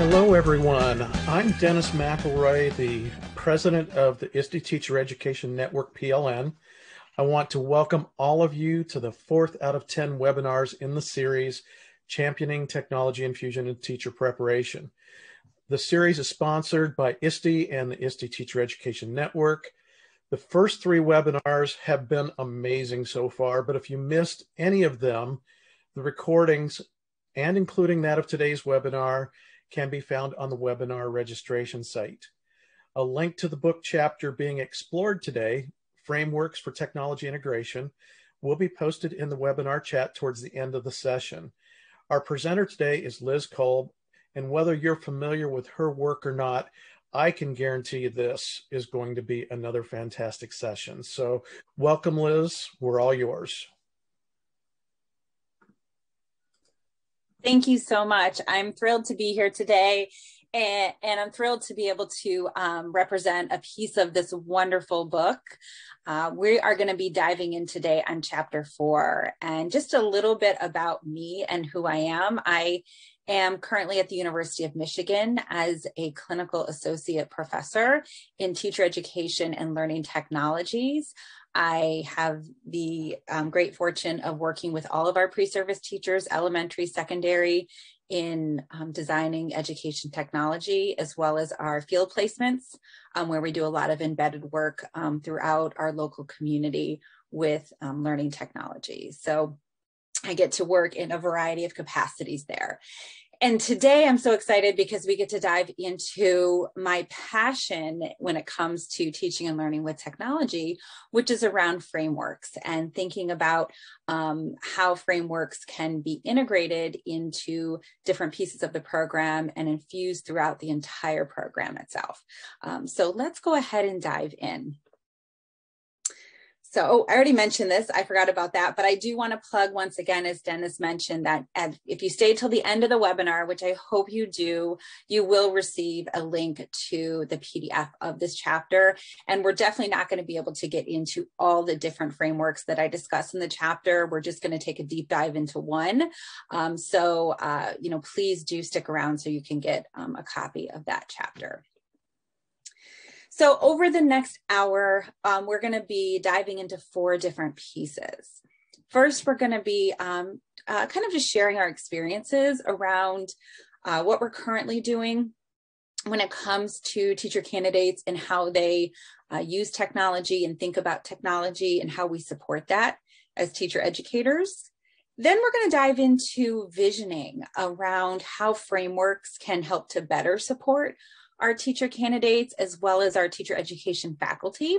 Hello, everyone. I'm Dennis McElroy, the president of the ISTE Teacher Education Network, PLN. I want to welcome all of you to the 4th out of 10 webinars in the series, Championing Technology Infusion in Teacher Preparation. The series is sponsored by ISTE and the ISTE Teacher Education Network. The first 3 webinars have been amazing so far, but if you missed any of them, the recordings, and including that of today's webinar, can be found on the webinar registration site. A link to the book chapter being explored today, Frameworks for Technology Integration, will be posted in the webinar chat towards the end of the session. Our presenter today is Liz Kolb, and whether you're familiar with her work or not, I can guarantee you this is going to be another fantastic session. So welcome, Liz. We're all yours. Thank you so much. I'm thrilled to be here today, and I'm thrilled to be able to represent a piece of this wonderful book. We are going to be diving in today on chapter 4, and just a little bit about me and who I am. I am currently at the University of Michigan as a clinical associate professor in teacher education and learning technologies. I have the great fortune of working with all of our pre-service teachers, elementary, secondary, in designing education technology, as well as our field placements, where we do a lot of embedded work throughout our local community with learning technology. So I get to work in a variety of capacities there. And today I'm so excited because we get to dive into my passion when it comes to teaching and learning with technology, which is around frameworks and thinking about how frameworks can be integrated into different pieces of the program and infused throughout the entire program itself. So let's go ahead and dive in. So I already mentioned this, I forgot about that, but I do want to plug once again, as Dennis mentioned, that if you stay till the end of the webinar, which I hope you do, you will receive a link to the PDF of this chapter. And we're definitely not going to be able to get into all the different frameworks that I discuss in the chapter. We're just going to take a deep dive into one. Please do stick around so you can get a copy of that chapter. So over the next hour, we're going to be diving into 4 different pieces. First, we're going to be kind of just sharing our experiences around what we're currently doing when it comes to teacher candidates and how they use technology and think about technology and how we support that as teacher educators. Then we're going to dive into visioning around how frameworks can help to better support our teacher candidates, as well as our teacher education faculty.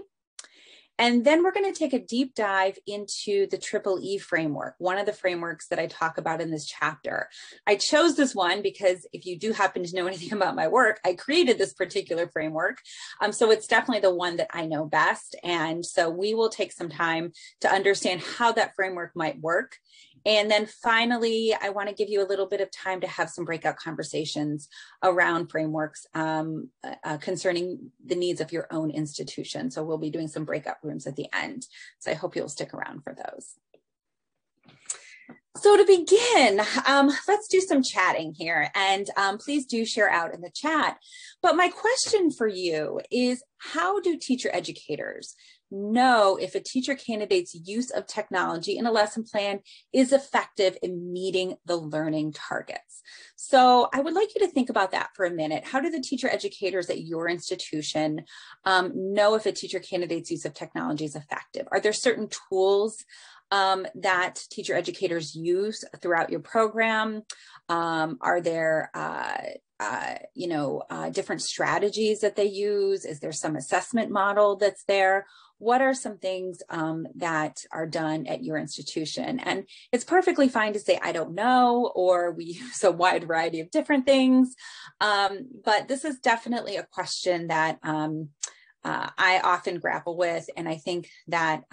And then we're going to take a deep dive into the EEE framework, one of the frameworks that I talk about in this chapter. I chose this one because if you do happen to know anything about my work, I created this particular framework. So it's definitely the one that I know best. And so we will take some time to understand how that framework might work. And then finally, I want to give you a little bit of time to have some breakout conversations around frameworks concerning the needs of your own institution. So we'll be doing some breakout rooms at the end. So I hope you'll stick around for those. So to begin, let's do some chatting here, and please do share out in the chat. But my question for you is, how do teacher educators know if a teacher candidate's use of technology in a lesson plan is effective in meeting the learning targets? So I would like you to think about that for a minute. How do the teacher educators at your institution know if a teacher candidate's use of technology is effective? Are there certain tools that teacher educators use throughout your program? Are there different strategies that they use? Is there some assessment model that's there? What are some things that are done at your institution? And it's perfectly fine to say, I don't know, or we use a wide variety of different things. But this is definitely a question that I often grapple with. And I think that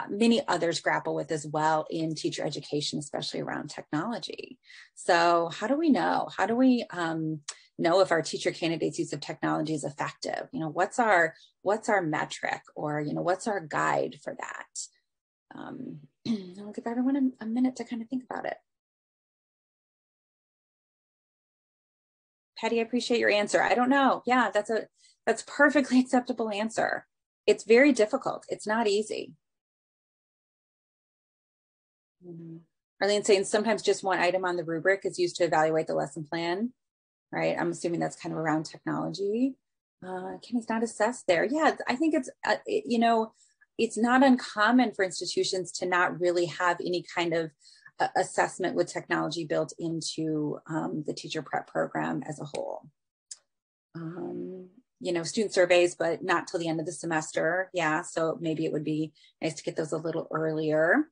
many others grapple with as well in teacher education, especially around technology. So how do we know? How do we know if our teacher candidates' use of technology is effective? What's our metric, or what's our guide for that? I'll give everyone a minute to kind of think about it. Patty, I appreciate your answer. I don't know. Yeah, that's perfectly acceptable answer. It's very difficult. It's not easy. Arlene's saying sometimes just one item on the rubric is used to evaluate the lesson plan, right? I'm assuming that's kind of around technology. Kenny's not assessed there. Yeah, I think it's, you know, it's not uncommon for institutions to not really have any kind of assessment with technology built into the teacher prep program as a whole. You know, student surveys, but not till the end of the semester. Yeah, so maybe it would be nice to get those a little earlier.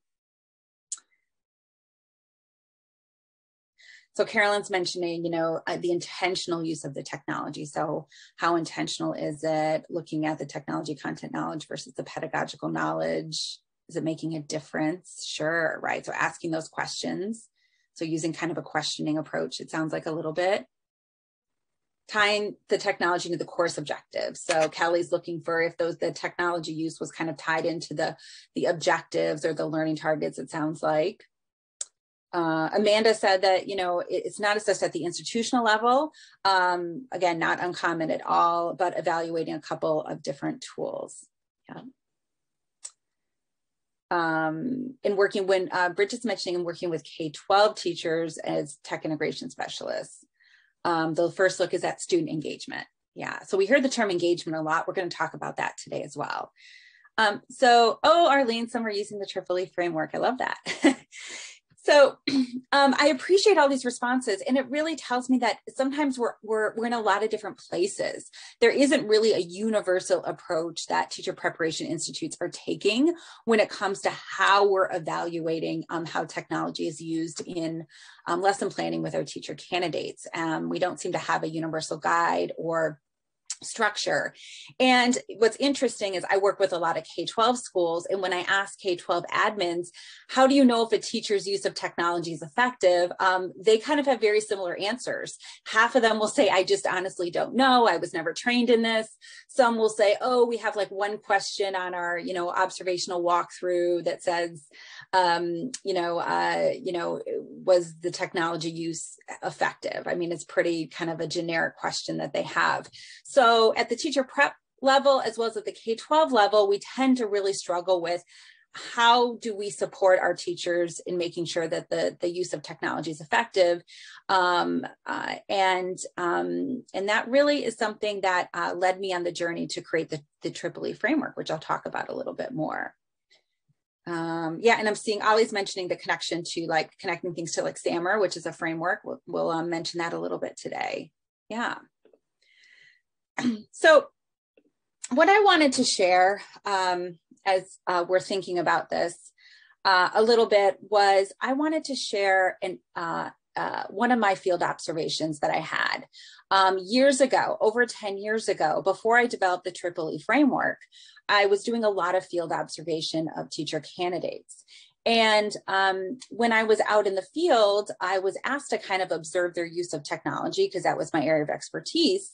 So Carolyn's mentioning, you know, the intentional use of the technology. So how intentional is it? Looking at the technology content knowledge versus the pedagogical knowledge. Is it making a difference? Sure, right? So asking those questions. So using kind of a questioning approach, it sounds like a little bit. Tying the technology to the course objectives. So Kelly's looking for if the technology use was kind of tied into the objectives or the learning targets, it sounds like. Amanda said that, you know, it's not assessed at the institutional level. Again, not uncommon at all, but evaluating a couple of different tools. Yeah. In working when Bridget's mentioning and working with K-12 teachers as tech integration specialists. The first look is at student engagement. Yeah, so we heard the term engagement a lot. We're going to talk about that today as well. Arlene, some are using the EEE framework. I love that. So I appreciate all these responses, and it really tells me that sometimes we're in a lot of different places. There isn't really a universal approach that teacher preparation institutes are taking when it comes to how we're evaluating how technology is used in lesson planning with our teacher candidates. We don't seem to have a universal guide or structure. And what's interesting is I work with a lot of K-12 schools, and when I ask K-12 admins, how do you know if a teacher's use of technology is effective? They kind of have very similar answers. Half of them will say, I just honestly don't know. I was never trained in this. Some will say, oh, we have like one question on our, you know, observational walkthrough that says, was the technology use effective? I mean, it's pretty kind of a generic question that they have. So at the teacher prep level, as well as at the K-12 level, we tend to really struggle with how do we support our teachers in making sure that the use of technology is effective. And that really is something that led me on the journey to create the EEE framework, which I'll talk about a little bit more. Yeah, and I'm seeing Ollie's mentioning the connection to like connecting things to like SAMR, which is a framework. We'll mention that a little bit today. Yeah. So what I wanted to share as we're thinking about this a little bit was I wanted to share one of my field observations that I had years ago, over 10 years ago, before I developed the EEE framework. I was doing a lot of field observation of teacher candidates. And when I was out in the field, I was asked to kind of observe their use of technology because that was my area of expertise.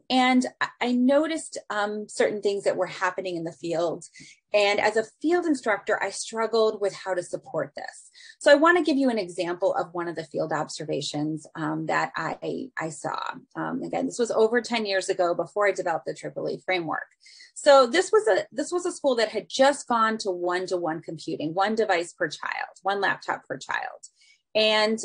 And I noticed certain things that were happening in the field. And as a field instructor, I struggled with how to support this. So I want to give you an example of one of the field observations that I saw. Again, this was over 10 years ago before I developed the EEE framework. So this was a school that had just gone to one-to-one computing, one device per child, one laptop per child. And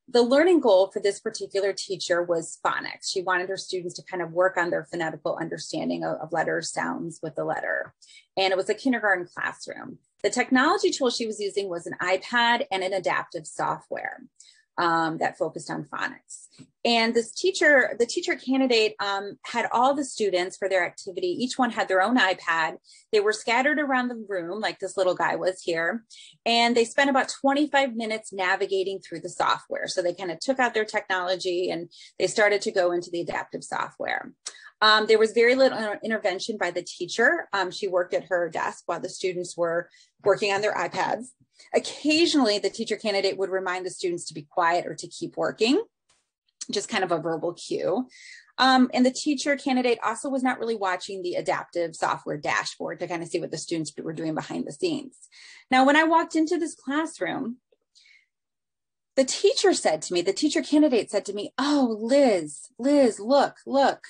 the learning goal for this particular teacher was phonics. She wanted her students to kind of work on their phonetical understanding of letters, sounds with the letter. And it was a kindergarten classroom. The technology tool she was using was an iPad and an adaptive software that focused on phonics. And this teacher, the teacher candidate had all the students for their activity. Each one had their own iPad. They were scattered around the room like this little guy was here. And they spent about 25 minutes navigating through the software. So they kind of took out their technology and they started to go into the adaptive software. There was very little intervention by the teacher. She worked at her desk while the students were working on their iPads. Occasionally, the teacher candidate would remind the students to be quiet or to keep working, just kind of a verbal cue. And the teacher candidate also was not really watching the adaptive software dashboard to kind of see what the students were doing behind the scenes. Now, when I walked into this classroom, the teacher said to me, the teacher candidate said to me, "Oh, Liz, look, look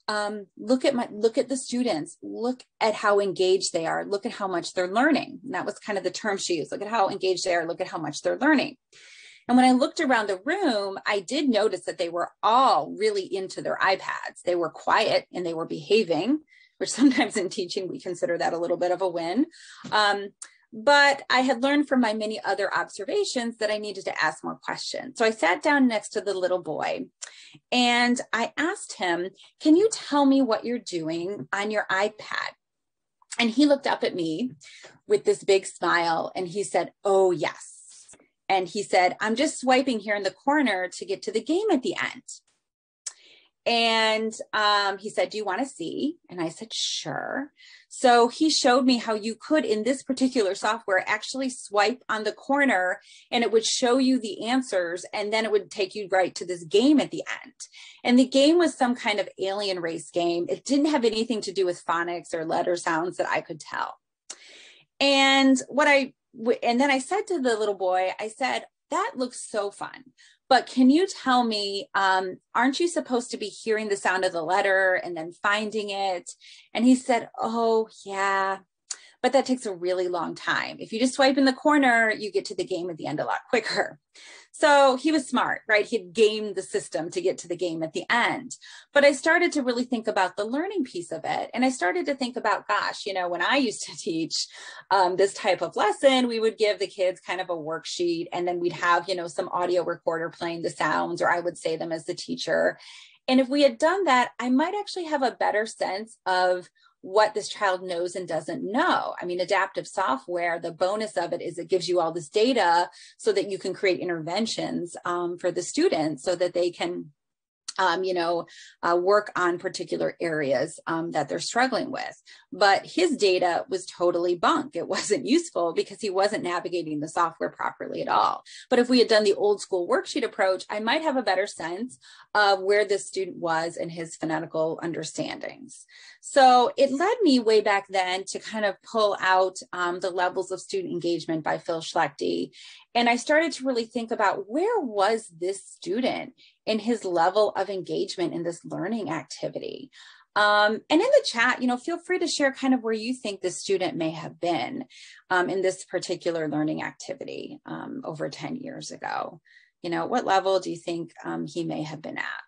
at the students, look at how engaged they are, look at how much they're learning." And that was kind of the term she used. Look at how engaged they are, look at how much they're learning. And when I looked around the room, I did notice that they were all really into their iPads. They were quiet and they were behaving, which sometimes in teaching, we consider that a little bit of a win. But I had learned from my many other observations that I needed to ask more questions. So I sat down next to the little boy and I asked him, "Can you tell me what you're doing on your iPad?" And he looked up at me with this big smile and he said, "Oh, yes." And he said, "I'm just swiping here in the corner to get to the game at the end." And he said, "Do you want to see?" And I said, "Sure." So he showed me how you could, in this particular software, actually swipe on the corner and it would show you the answers. And then it would take you right to this game at the end. And the game was some kind of alien race game. It didn't have anything to do with phonics or letter sounds that I could tell. And then I said to the little boy, I said, "That looks so fun. But can you tell me, aren't you supposed to be hearing the sound of the letter and then finding it?" And he said, "Oh, yeah, but that takes a really long time. If you just swipe in the corner, you get to the game at the end a lot quicker." So he was smart, right? He'd gamed the system to get to the game at the end. But I started to really think about the learning piece of it. And I started to think about, gosh, when I used to teach this type of lesson, we would give the kids kind of a worksheet and then we'd have, some audio recorder playing the sounds, or I would say them as the teacher. And if we had done that, I might actually have a better sense of what this child knows and doesn't know. I mean, adaptive software, the bonus of it is it gives you all this data so that you can create interventions for the students so that they can work on particular areas that they're struggling with. But his data was totally bunk. It wasn't useful because he wasn't navigating the software properly at all. But if we had done the old school worksheet approach, I might have a better sense of where this student was in his phonetical understandings. So it led me way back then to kind of pull out the levels of student engagement by Phil Schlechte. And I started to really think about, where was this student in his level of engagement in this learning activity? And in the chat, feel free to share kind of where you think the student may have been in this particular learning activity over 10 years ago. What level do you think he may have been at?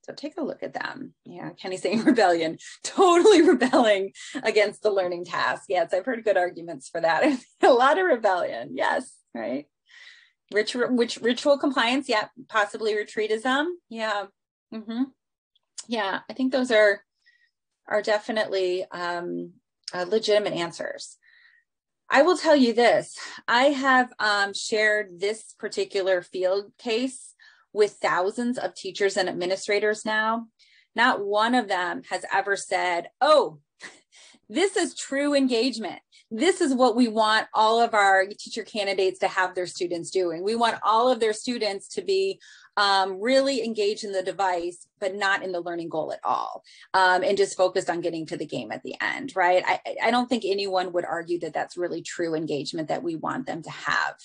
So take a look at them. Yeah, Kenny's saying rebellion, totally rebelling against the learning task. Yes, I've heard good arguments for that. A lot of rebellion, yes, right? Ritual compliance, yeah, possibly retreatism, yeah. Yeah, I think those are definitely legitimate answers. I will tell you this, I have shared this particular field case with thousands of teachers and administrators now. Not one of them has ever said, "Oh, this is true engagement. This is what we want all of our teacher candidates to have their students doing. We want all of their students to be really engaged in the device, but not in the learning goal at all, and just focused on getting to the game at the end," right? I don't think anyone would argue that that's really true engagement that we want them to have.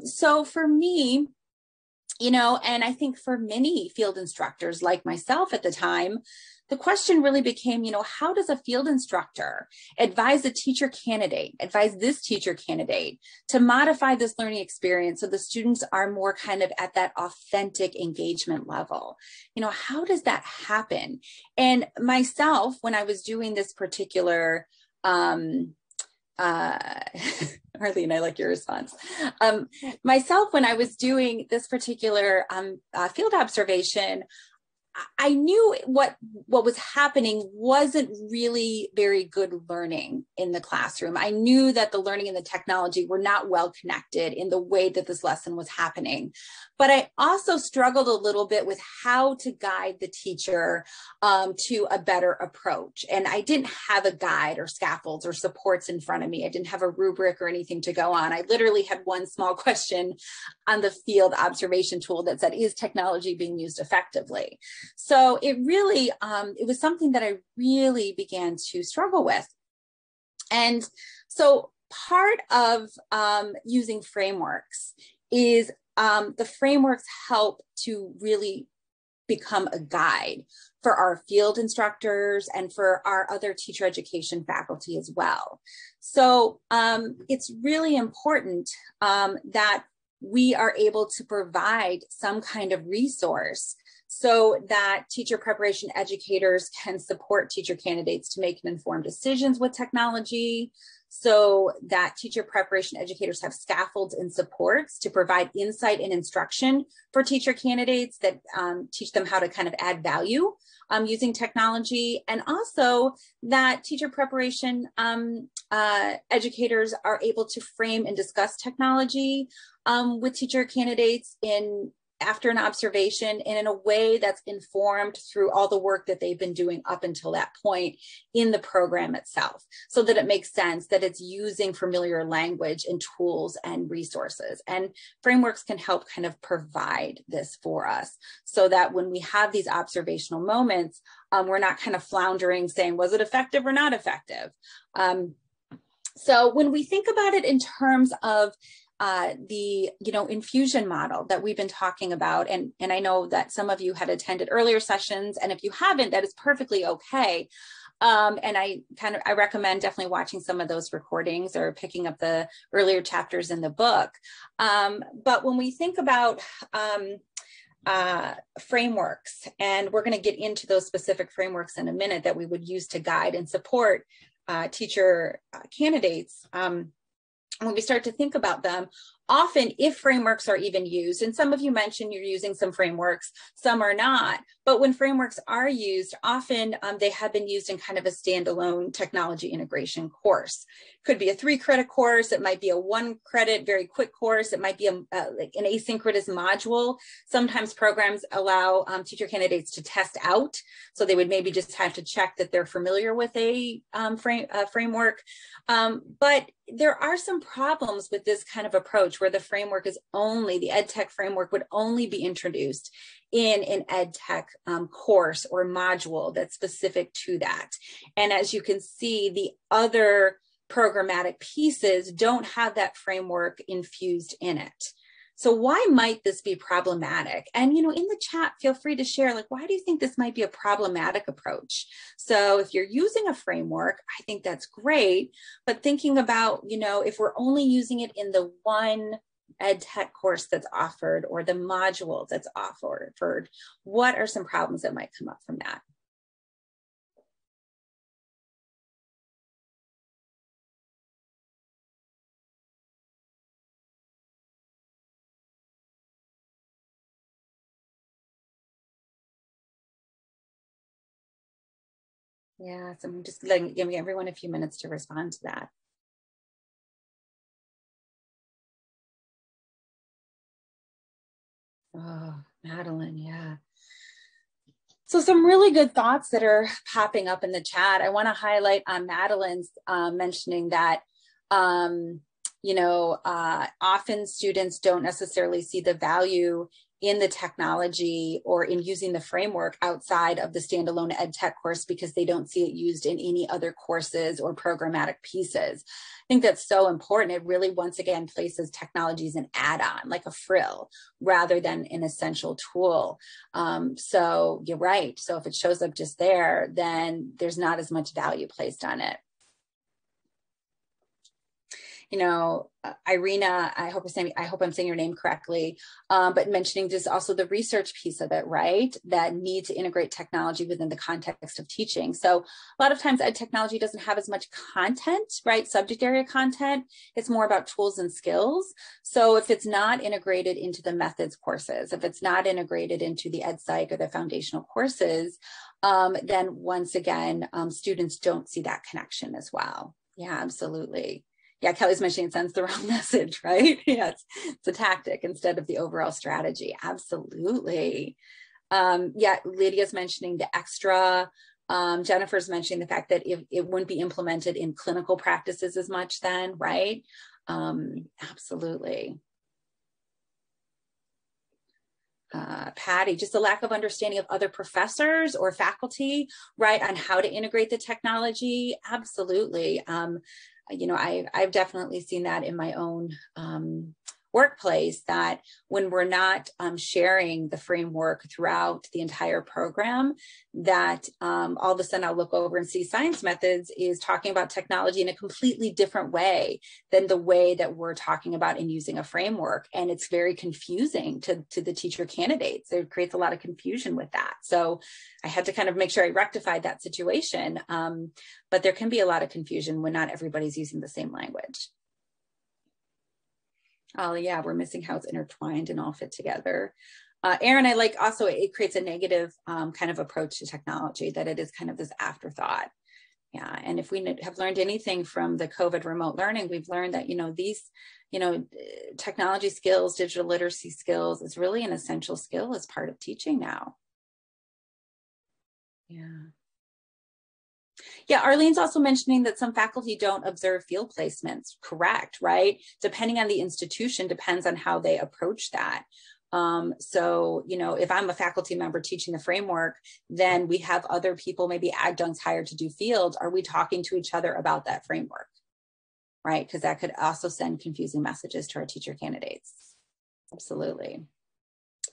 So for me, and I think for many field instructors like myself at the time, the question really became, how does a field instructor advise this teacher candidate to modify this learning experience so the students are more kind of at that authentic engagement level? How does that happen? And myself, when I was doing this particular Arlene, I like your response. Myself, when I was doing this particular field observation, I knew what was happening wasn't really very good learning in the classroom. I knew that the learning and the technology were not well connected in the way that this lesson was happening. But I also struggled a little bit with how to guide the teacher to a better approach. And I didn't have a guide or scaffolds or supports in front of me. I didn't have a rubric or anything to go on. I literally had one small question on the field observation tool that said, "Is technology being used effectively?" So it really, it was something that I really began to struggle with. And so part of using frameworks is the frameworks help to really become a guide for our field instructors and for our other teacher education faculty as well. So it's really important that we are able to provide some kind of resource so that teacher preparation educators can support teacher candidates to make informed decisions with technology, so that teacher preparation educators have scaffolds and supports to provide insight and instruction for teacher candidates that teach them how to kind of add value using technology, and also that teacher preparation educators are able to frame and discuss technology with teacher candidates after an observation and in a way that's informed through all the work that they've been doing up until that point in the program itself, so that it makes sense, that it's using familiar language and tools and resources. And frameworks can help kind of provide this for us, so that when we have these observational moments, we're not kind of floundering saying, was it effective or not effective? So when we think about it in terms of the infusion model that we've been talking about, and I know that some of you had attended earlier sessions, and if you haven't, that is perfectly okay. And I recommend definitely watching some of those recordings or picking up the earlier chapters in the book. But when we think about frameworks, and we're going to get into those specific frameworks in a minute that we would use to guide and support teacher candidates, when we start to think about them, often if frameworks are even used, and some of you mentioned you're using some frameworks, some are not, but when frameworks are used, often they have been used in kind of a standalone technology integration course. Could be a 3-credit course, it might be a 1-credit, very quick course, it might be like an asynchronous module. Sometimes programs allow teacher candidates to test out, so they would maybe just have to check that they're familiar with a framework. But there are some problems with this kind of approach, where the framework is only, the EdTech framework would only be introduced in an EdTech course or module that's specific to that. And as you can see, the other programmatic pieces don't have that framework infused in it. So why might this be problematic? And, in the chat, feel free to share, like, why do you think this might be a problematic approach? So if you're using a framework, I think that's great, but thinking about, if we're only using it in the one EdTech course that's offered or the module that's offered, what are some problems that might come up from that? Yeah, so I'm just giving everyone a few minutes to respond to that. Oh, Madeline, yeah. So some really good thoughts that are popping up in the chat. I want to highlight on Madeline's mentioning that, often students don't necessarily see the value in the technology or in using the framework outside of the standalone EdTech course because they don't see it used in any other courses or programmatic pieces. I think that's so important. It really, once again, places technology as an add-on, like a frill, rather than an essential tool. So you're right. So if it shows up just there, then there's not as much value placed on it. Irina, I hope I'm saying your name correctly, but mentioning just also the research piece of it, right? That need to integrate technology within the context of teaching. So a lot of times ed technology doesn't have as much content, right? Subject area content. It's more about tools and skills. So if it's not integrated into the methods courses, if it's not integrated into the ed psych or the foundational courses, then once again, students don't see that connection as well. Yeah, absolutely. Yeah, Kelly's mentioning it sends the wrong message, right? Yeah, it's a tactic instead of the overall strategy. Absolutely. Yeah, Lydia's mentioning the extra. Jennifer's mentioning the fact that it wouldn't be implemented in clinical practices as much then, right? Absolutely. Patty, just a lack of understanding of other professors or faculty, right, on how to integrate the technology. Absolutely. I've definitely seen that in my own workplace that when we're not sharing the framework throughout the entire program, that all of a sudden I'll look over and see science methods is talking about technology in a completely different way than the way that we're talking about in using a framework. And it's very confusing to the teacher candidates. It creates a lot of confusion with that. So I had to kind of make sure I rectified that situation. But there can be a lot of confusion when not everybody's using the same language. Oh yeah, we're missing how it's intertwined and all fit together. Aaron, I like also it creates a negative kind of approach to technology, that it is kind of this afterthought. Yeah, and if we have learned anything from the COVID remote learning, we've learned that, these, technology skills, digital literacy skills is really an essential skill as part of teaching now. Yeah. Yeah, Arlene's also mentioning that some faculty don't observe field placements. Correct, right? Depending on the institution, depends on how they approach that. So, if I'm a faculty member teaching the framework, then we have other people, maybe adjuncts hired to do field. Are we talking to each other about that framework? Right? Because that could also send confusing messages to our teacher candidates. Absolutely.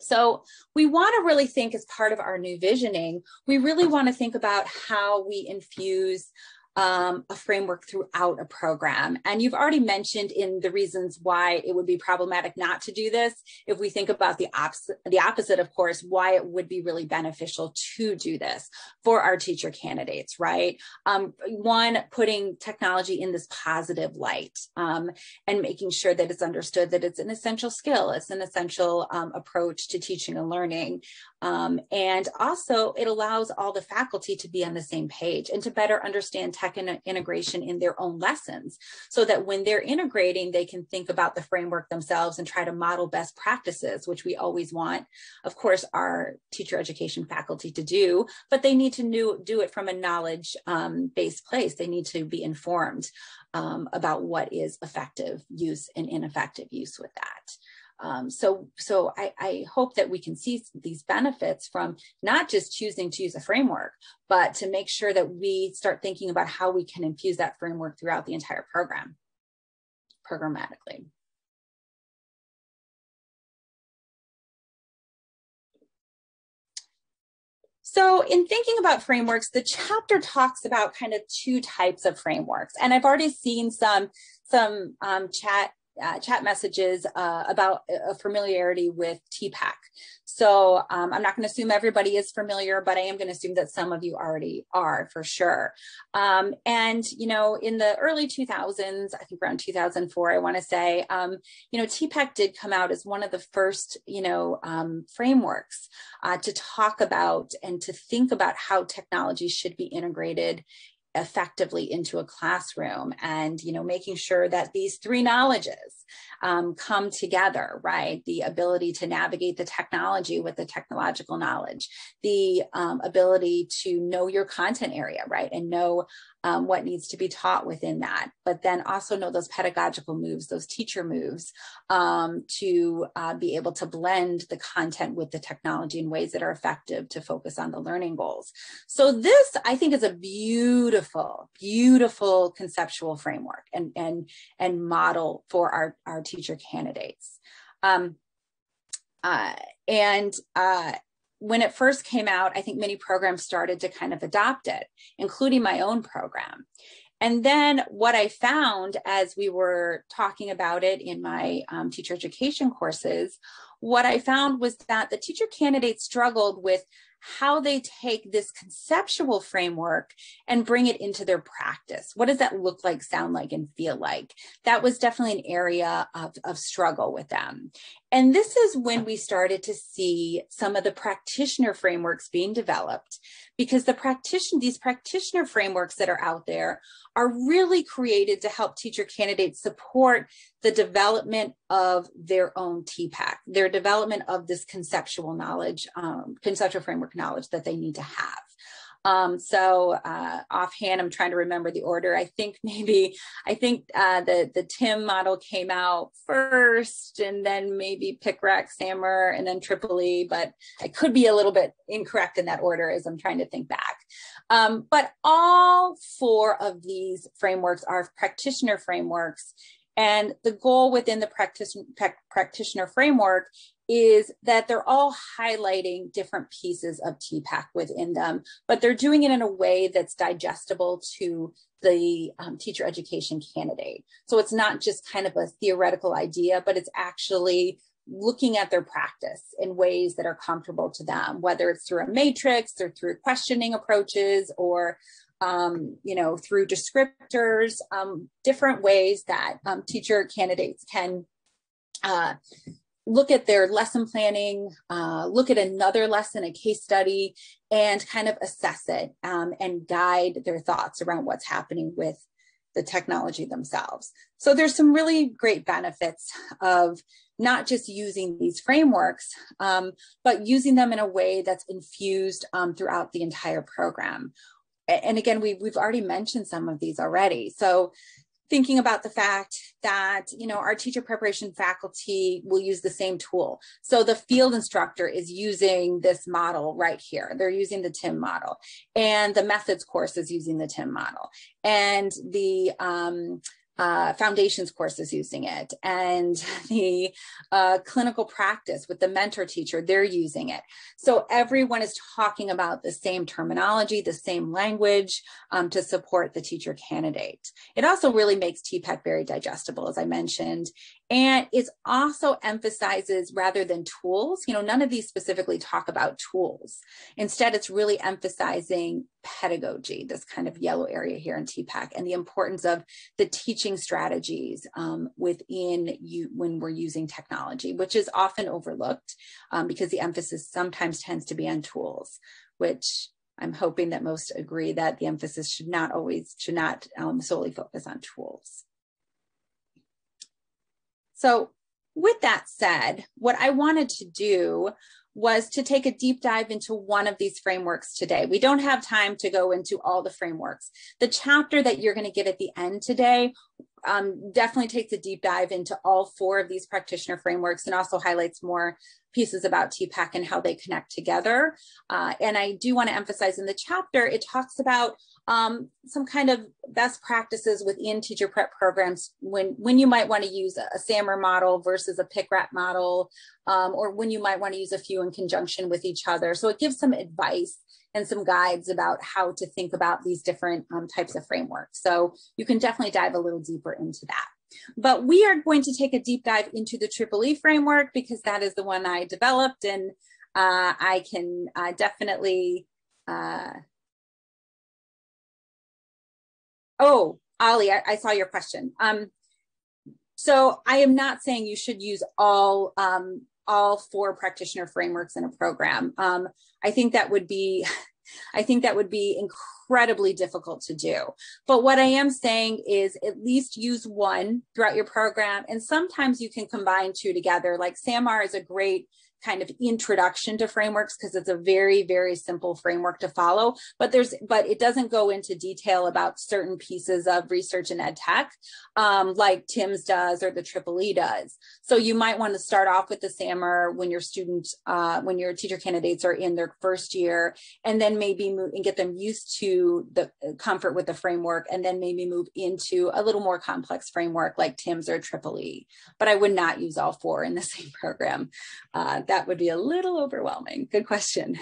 So we want to really think, as part of our new visioning, we really want to think about how we infuse a framework throughout a program. And you've already mentioned in the reasons why it would be problematic not to do this. If we think about the opposite, of course, why it would be really beneficial to do this for our teacher candidates, right? One, putting technology in this positive light and making sure that it's understood that it's an essential skill. It's an essential approach to teaching and learning. And also it allows all the faculty to be on the same page and to better understand tech and integration in their own lessons, so that when they're integrating, they can think about the framework themselves and try to model best practices, which we always want, of course, our teacher education faculty to do, but they need to do it from a knowledge-based place. They need to be informed about what is effective use and ineffective use with that. So I hope that we can see these benefits from not just choosing to use a framework, but to make sure that we start thinking about how we can infuse that framework throughout the entire program, programmatically. So in thinking about frameworks, the chapter talks about kind of two types of frameworks. And I've already seen some chat messages about a familiarity with TPAC. So I'm not going to assume everybody is familiar, but I am going to assume that some of you already are, for sure. And, in the early 2000s, I think around 2004, I want to say, TPAC did come out as one of the first, frameworks to talk about and to think about how technology should be integrated effectively into a classroom, and making sure that these three knowledges come together, right? The ability to navigate the technology with the technological knowledge, the ability to know your content area, right? And know what needs to be taught within that, but then also know those pedagogical moves, those teacher moves, to be able to blend the content with the technology in ways that are effective to focus on the learning goals. So this, I think, is a beautiful, beautiful conceptual framework and model for our teacher candidates. When it first came out, I think many programs started to kind of adopt it, including my own program. And then what I found as we were talking about it in my teacher education courses, what I found was that the teacher candidates struggled with how they take this conceptual framework and bring it into their practice. What does that look like, sound like, and feel like? That was definitely an area of struggle with them. And this is when we started to see some of the practitioner frameworks being developed, because these practitioner frameworks that are out there are really created to help teacher candidates support the development of their own TPAC, their development of this conceptual knowledge, conceptual framework knowledge that they need to have. Offhand, I'm trying to remember the order. I think the TIM model came out first, and then maybe PICRAC, SAMR, and then Tripoli, but I could be a little bit incorrect in that order as I'm trying to think back. But all four of these frameworks are practitioner frameworks, And the goal within the practitioner framework is that they're all highlighting different pieces of TPAC within them, but they're doing it in a way that's digestible to the teacher education candidate. So it's not just kind of a theoretical idea, but it's actually looking at their practice in ways that are comfortable to them, whether it's through a matrix or through questioning approaches or through descriptors, different ways that teacher candidates can look at their lesson planning, look at another lesson, a case study, and kind of assess it and guide their thoughts around what's happening with the technology themselves. So there's some really great benefits of not just using these frameworks, but using them in a way that's infused throughout the entire program. And again, we've already mentioned some of these already. So thinking about the fact that, our teacher preparation faculty will use the same tool. So the field instructor is using this model right here. They're using the TIM model, and the methods course is using the TIM model, and the foundations course is using it, and the clinical practice with the mentor teacher, they're using it. So everyone is talking about the same terminology, the same language to support the teacher candidate. It also really makes TPAC very digestible, as I mentioned, and it also emphasizes rather than tools, none of these specifically talk about tools. Instead, it's really emphasizing pedagogy, this kind of yellow area here in TPAC, and the importance of the teaching strategies within when we're using technology, which is often overlooked because the emphasis sometimes tends to be on tools, which I'm hoping that most agree that the emphasis should not solely focus on tools. So with that said, what I wanted to do was to take a deep dive into one of these frameworks today. We don't have time to go into all the frameworks. The chapter that you're going to get at the end today definitely takes a deep dive into all 4 of these practitioner frameworks and also highlights more pieces about TPAC and how they connect together. And I do want to emphasize in the chapter, it talks about some kind of best practices within teacher prep programs when you might want to use a SAMR model versus a PICRAT model, or when you might want to use a few in conjunction with each other. So it gives some advice and some guides about how to think about these different types of frameworks. So you can definitely dive a little deeper into that. But we are going to take a deep dive into the EEE framework because that is the one I developed, and I can definitely, oh, Ali, I saw your question. So I am not saying you should use all 4 practitioner frameworks in a program. I think that would be incredibly difficult to do. But what I am saying is at least use one throughout your program. And sometimes you can combine 2 together. Like SAMR is a great kind of introduction to frameworks because it's a very, very simple framework to follow, but it doesn't go into detail about certain pieces of research and ed tech like TIMS does or the EEE does. So you might want to start off with the SAMR when your teacher candidates are in their first year, and then maybe move and get them used to the comfort with the framework, and then maybe move into a little more complex framework like TIMS or EEE. But I would not use all 4 in the same program. That would be a little overwhelming. Good question.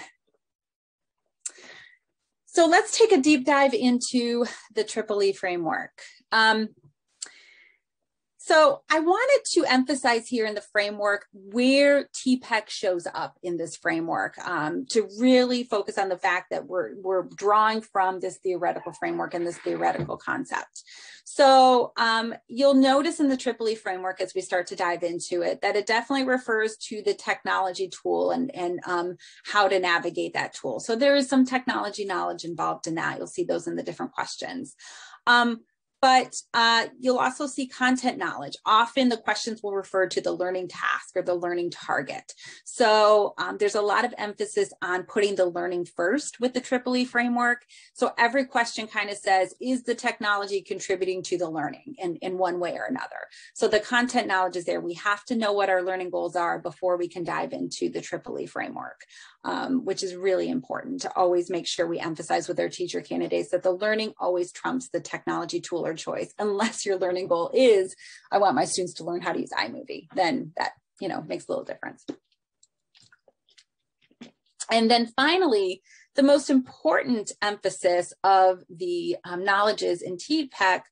So let's take a deep dive into the EEE framework. So I wanted to emphasize here in the framework where TPAC shows up in this framework to really focus on the fact that we're drawing from this theoretical framework and this theoretical concept. So you'll notice in the EEE framework as we start to dive into it that it definitely refers to the technology tool and how to navigate that tool. So there is some technology knowledge involved in that. You'll see those in the different questions. But you'll also see content knowledge. Often the questions will refer to the learning task or the learning target. So there's a lot of emphasis on putting the learning first with the EEE framework. So every question kind of says, is the technology contributing to the learning in one way or another? So the content knowledge is there. We have to know what our learning goals are before we can dive into the EEE framework, which is really important to always make sure we emphasize with our teacher candidates that the learning always trumps the technology tool or hard choice, unless your learning goal is, I want my students to learn how to use iMovie. Then that, makes a little difference. And then finally, the most important emphasis of the knowledges in TPEC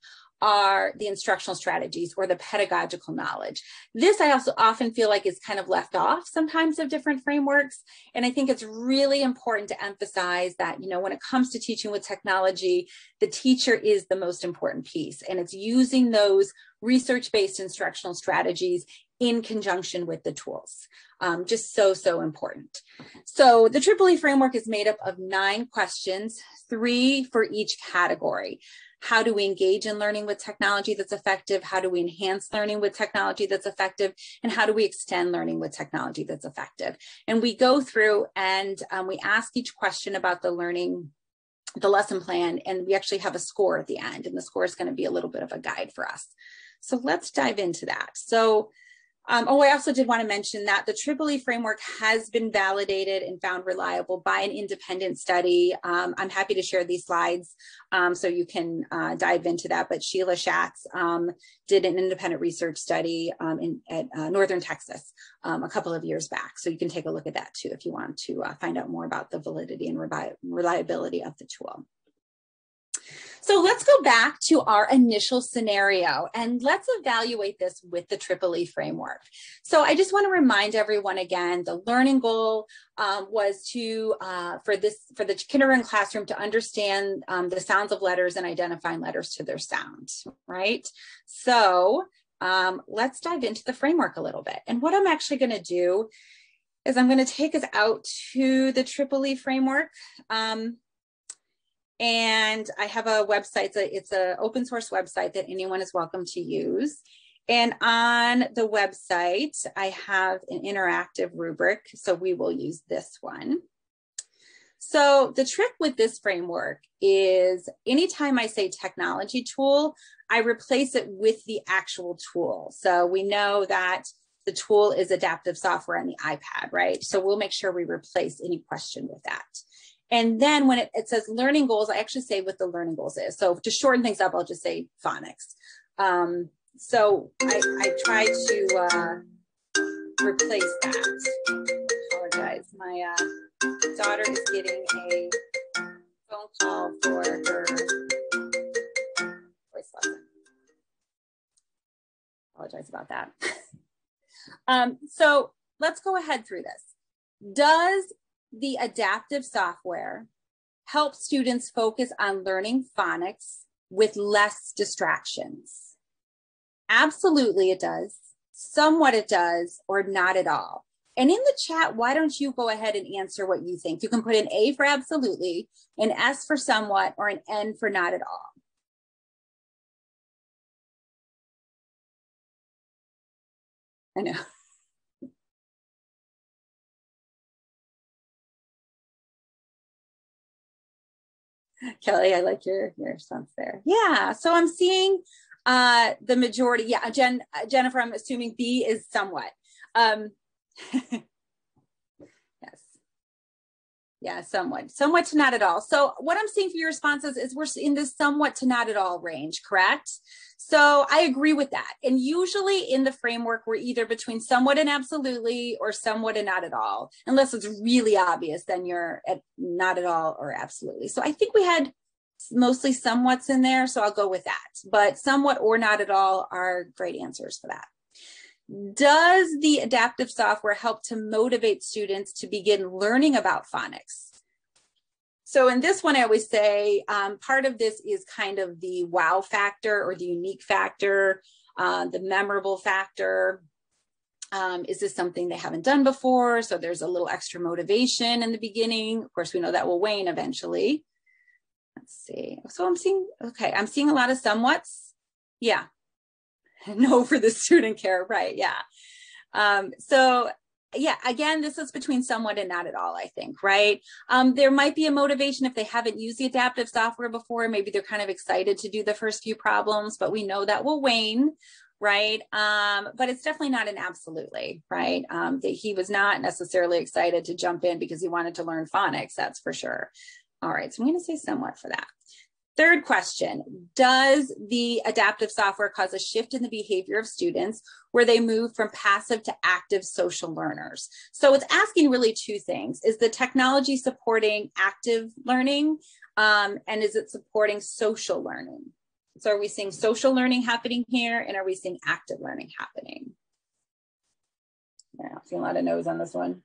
are the instructional strategies or the pedagogical knowledge. This I also often feel like is kind of left off sometimes of different frameworks. And I think it's really important to emphasize that, when it comes to teaching with technology, the teacher is the most important piece. And it's using those research-based instructional strategies in conjunction with the tools. Just so important. So the EEE framework is made up of 9 questions, 3 for each category. How do we engage in learning with technology that's effective? How do we enhance learning with technology that's effective? And how do we extend learning with technology that's effective? And we go through and we ask each question about the lesson plan, and we actually have a score at the end, and the score is going to be a little bit of a guide for us. So let's dive into that. So I also did want to mention that the EEE framework has been validated and found reliable by an independent study. I'm happy to share these slides so you can dive into that. But Sheila Schatz did an independent research study at Northern Texas a couple of years back. So you can take a look at that too if you want to find out more about the validity and reliability of the tool. So let's go back to our initial scenario and let's evaluate this with the EEE framework. So I just want to remind everyone again, the learning goal was to, for the kindergarten classroom to understand the sounds of letters and identifying letters to their sound, right? So let's dive into the framework a little bit. And what I'm actually going to do is I'm going to take us out to the EEE framework. And I have a website, it's an open source website that anyone is welcome to use. And on the website, I have an interactive rubric, so we will use this one. So the trick with this framework is anytime I say technology tool, I replace it with the actual tool. So we know that the tool is adaptive software on the iPad, right? So we'll make sure we replace any question with that. And then when it says learning goals, I actually say what the learning goals is. So to shorten things up, I'll just say phonics. So I try to replace that. I apologize. My daughter is getting a phone call for her voice lesson. Apologize about that. So let's go ahead through this. Does the adaptive software help students focus on learning phonics with less distractions? Absolutely it does. Somewhat it does, or not at all. And in the chat, why don't you go ahead and answer what you think? You can put an A for absolutely, an S for somewhat, or an N for not at all. I know. Kelly, I like your response there. Yeah, so I'm seeing the majority. Yeah, Jennifer, I'm assuming B is somewhat. Yes. Yeah, somewhat to not at all. So what I'm seeing for your responses is we're in this somewhat to not at all range, correct? So I agree with that. And usually in the framework, we're either between somewhat and absolutely or somewhat and not at all. Unless it's really obvious, then you're at not at all or absolutely. So I think we had mostly somewhats in there, so I'll go with that. But somewhat or not at all are great answers for that. Does the adaptive software help to motivate students to begin learning about phonics? So in this one, I always say part of this is kind of the wow factor or the unique factor, the memorable factor. Is this something they haven't done before? So there's a little extra motivation in the beginning. Of course, we know that will wane eventually. Let's see. So I'm seeing a lot of somewhats. Yeah. No for the student care, right? Yeah. So yeah, again, this is between somewhat and not at all, I think, right? There might be a motivation if they haven't used the adaptive software before, maybe they're kind of excited to do the first few problems, but we know that will wane, right? But it's definitely not an absolutely, right? He was not necessarily excited to jump in because he wanted to learn phonics, that's for sure. All right, so I'm gonna say somewhat for that. Third question, does the adaptive software cause a shift in the behavior of students where they move from passive to active social learners? So it's asking really two things. Is the technology supporting active learning, and is it supporting social learning? So are we seeing social learning happening here, and are we seeing active learning happening? Yeah, I'm seeing a lot of no's on this one.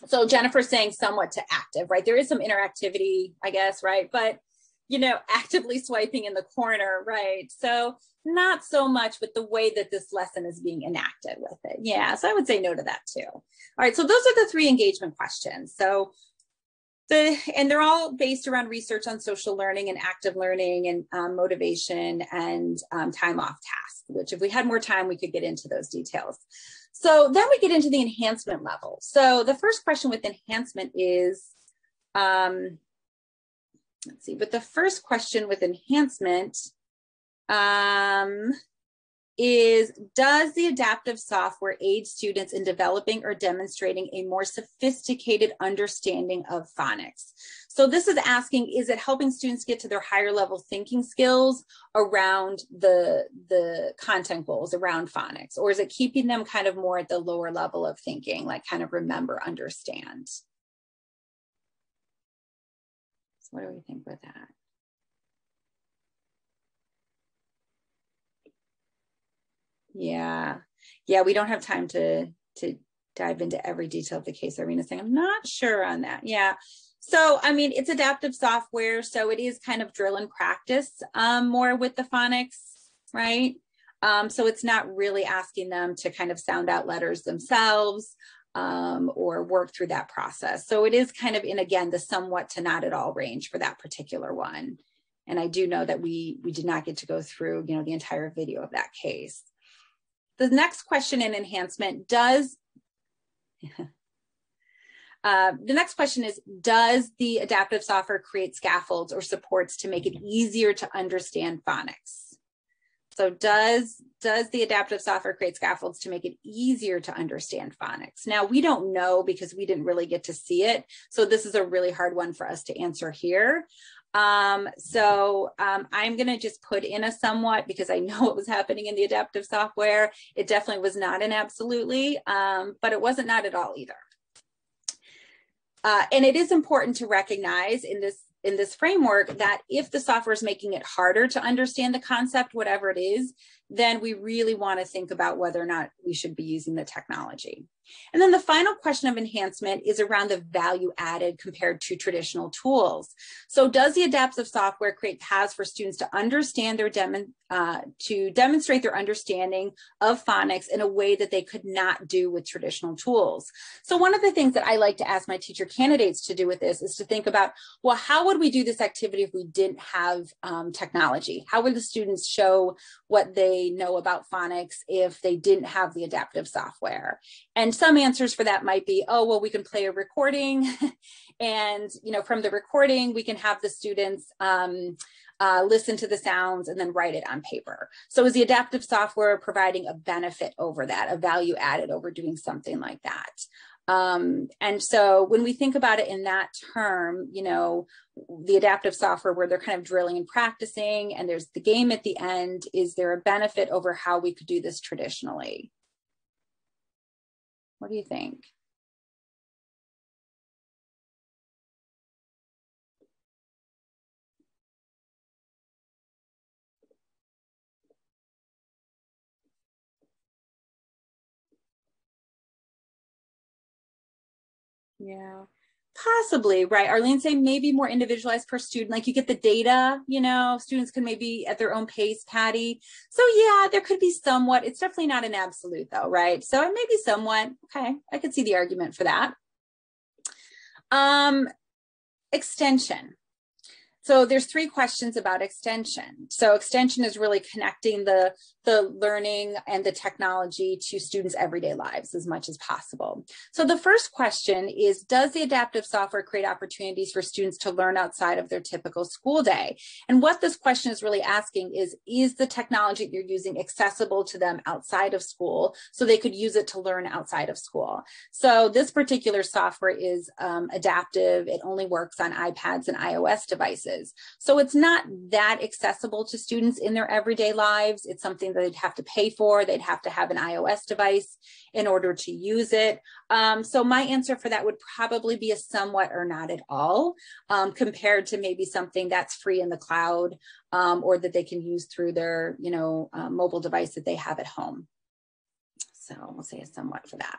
So Jennifer's saying somewhat to active, right? There is some interactivity, I guess, right? But, you know, actively swiping in the corner, right? So not so much with the way that this lesson is being enacted with it. Yeah, so I would say no to that too. All right, so those are the 3 engagement questions. So and they're all based around research on social learning and active learning and motivation and time off task, which if we had more time, we could get into those details. So then we get into the enhancement level. So the first question with enhancement is, let's see, but the first question with enhancement is, does the adaptive software aid students in developing or demonstrating a more sophisticated understanding of phonics? So this is asking, is it helping students get to their higher level thinking skills around the content goals around phonics? Or is it keeping them kind of more at the lower level of thinking, like kind of remember, understand? So what do we think with that? Yeah, we don't have time to dive into every detail of the case. Irena's saying, I'm not sure on that. Yeah, so I mean, it's adaptive software, so it is kind of drill and practice more with the phonics, right? So it's not really asking them to kind of sound out letters themselves or work through that process. So it is kind of in, again, the somewhat to not at all range for that particular one. And I do know that we did not get to go through, you know, the entire video of that case. The next question in enhancement, the next question is, does the adaptive software create scaffolds or supports to make it easier to understand phonics? So does the adaptive software create scaffolds to make it easier to understand phonics? Now, we don't know because we didn't really get to see it. So this is a really hard one for us to answer here. I'm going to just put in a somewhat because I know what was happening in the adaptive software. It definitely was not an absolutely, but it wasn't not at all either. And it is important to recognize in this framework that if the software is making it harder to understand the concept, whatever it is, then we really want to think about whether or not we should be using the technology. And then the final question of enhancement is around the value added compared to traditional tools. So does the adaptive software create paths for students to understand their to demonstrate their understanding of phonics in a way that they could not do with traditional tools? So one of the things that I like to ask my teacher candidates to do with this is to think about, well, how would we do this activity if we didn't have technology? How would the students show what they know about phonics if they didn't have the adaptive software? And some answers for that might be, oh, well, we can play a recording and, you know, from the recording, we can have the students listen to the sounds and then write it on paper. So is the adaptive software providing a benefit over that, a value added over doing something like that? And so when we think about it in that term, you know, the adaptive software where they're kind of drilling and practicing and there's the game at the end, is there a benefit over how we could do this traditionally? What do you think? Yeah, possibly, right? Arlene's saying maybe more individualized per student, like you get the data, you know, students can maybe at their own pace, Patty. So yeah, there could be somewhat, it's definitely not an absolute though, right? So it may be somewhat, okay, I could see the argument for that. Extension. So there's 3 questions about extension. So extension is really connecting the learning and the technology to students' everyday lives as much as possible. So the first question is, does the adaptive software create opportunities for students to learn outside of their typical school day? And what this question is really asking is the technology you're using accessible to them outside of school so they could use it to learn outside of school? So this particular software is adaptive. It only works on iPads and iOS devices. So it's not that accessible to students in their everyday lives. It's something that they'd have to pay for. They'd have to have an iOS device in order to use it. So my answer for that would probably be a somewhat or not at all, compared to maybe something that's free in the cloud, or that they can use through their, mobile device that they have at home. So we'll say a somewhat for that.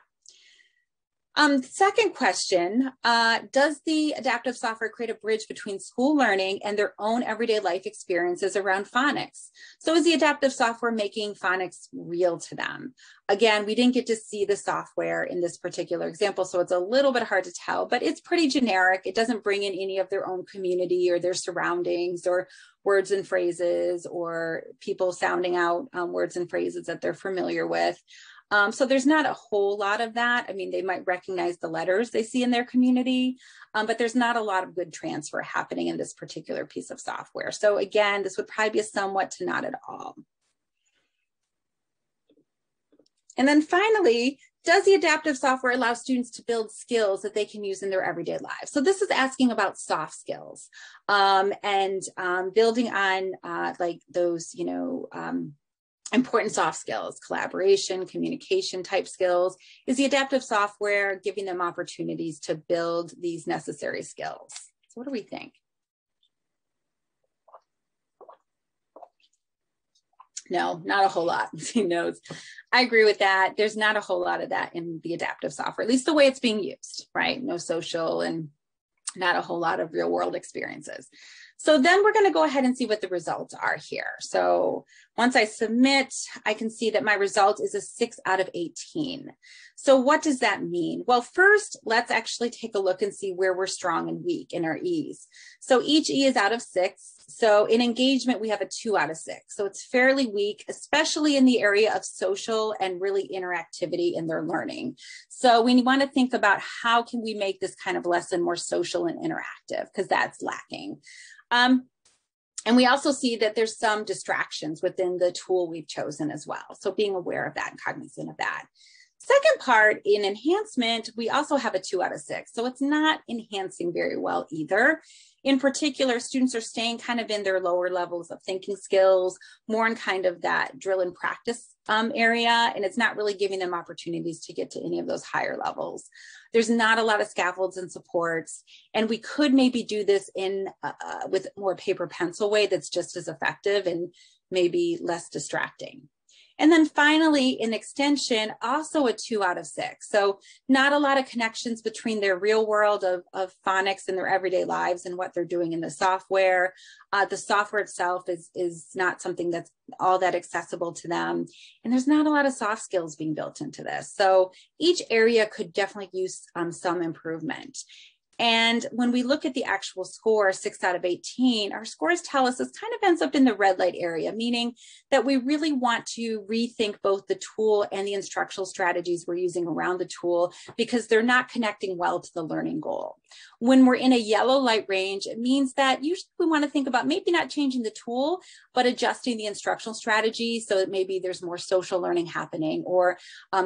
Second question, does the adaptive software create a bridge between school learning and their own everyday life experiences around phonics? So is the adaptive software making phonics real to them? Again, we didn't get to see the software in this particular example, so it's a little bit hard to tell, but it's pretty generic. It doesn't bring in any of their own community or their surroundings or words and phrases or people sounding out words and phrases that they're familiar with. So there's not a whole lot of that. I mean, they might recognize the letters they see in their community, but there's not a lot of good transfer happening in this particular piece of software. So again, this would probably be a somewhat to not at all. And then finally, does the adaptive software allow students to build skills that they can use in their everyday lives? So this is asking about soft skills and building on like those, important soft skills, collaboration, communication type skills. Is the adaptive software giving them opportunities to build these necessary skills? So what do we think? No, not a whole lot. Notes. I agree with that. There's not a whole lot of that in the adaptive software, at least the way it's being used, right? No social and not a whole lot of real world experiences. So then we're going to go ahead and see what the results are here. So once I submit, I can see that my result is a 6 out of 18. So what does that mean? Well, first, let's actually take a look and see where we're strong and weak in our E's. So each E is out of 6. So in engagement, we have a 2 out of 6. So it's fairly weak, especially in the area of social and really interactivity in their learning. So we want to think about how can we make this kind of lesson more social and interactive, because that's lacking. And we also see that there's some distractions within the tool we've chosen as well. So being aware of that and cognizant of that. Second part, in enhancement, we also have a 2 out of 6. So it's not enhancing very well either. In particular, students are staying kind of in their lower levels of thinking skills, more in kind of that drill and practice area, and it's not really giving them opportunities to get to any of those higher levels. There's not a lot of scaffolds and supports, and we could maybe do this in with more paper pencil way that's just as effective and maybe less distracting. And then finally, in extension, also a 2 out of 6. So not a lot of connections between their real world of phonics and their everyday lives and what they're doing in the software. The software itself is not something that's all that accessible to them. And there's not a lot of soft skills being built into this. So each area could definitely use some improvement. And when we look at the actual score, 6 out of 18, our scores tell us this kind of ends up in the red light area, meaning that we really want to rethink both the tool and the instructional strategies we're using around the tool because they're not connecting well to the learning goal. When we're in a yellow light range, it means that usually we want to think about maybe not changing the tool, but adjusting the instructional strategy so that maybe there's more social learning happening or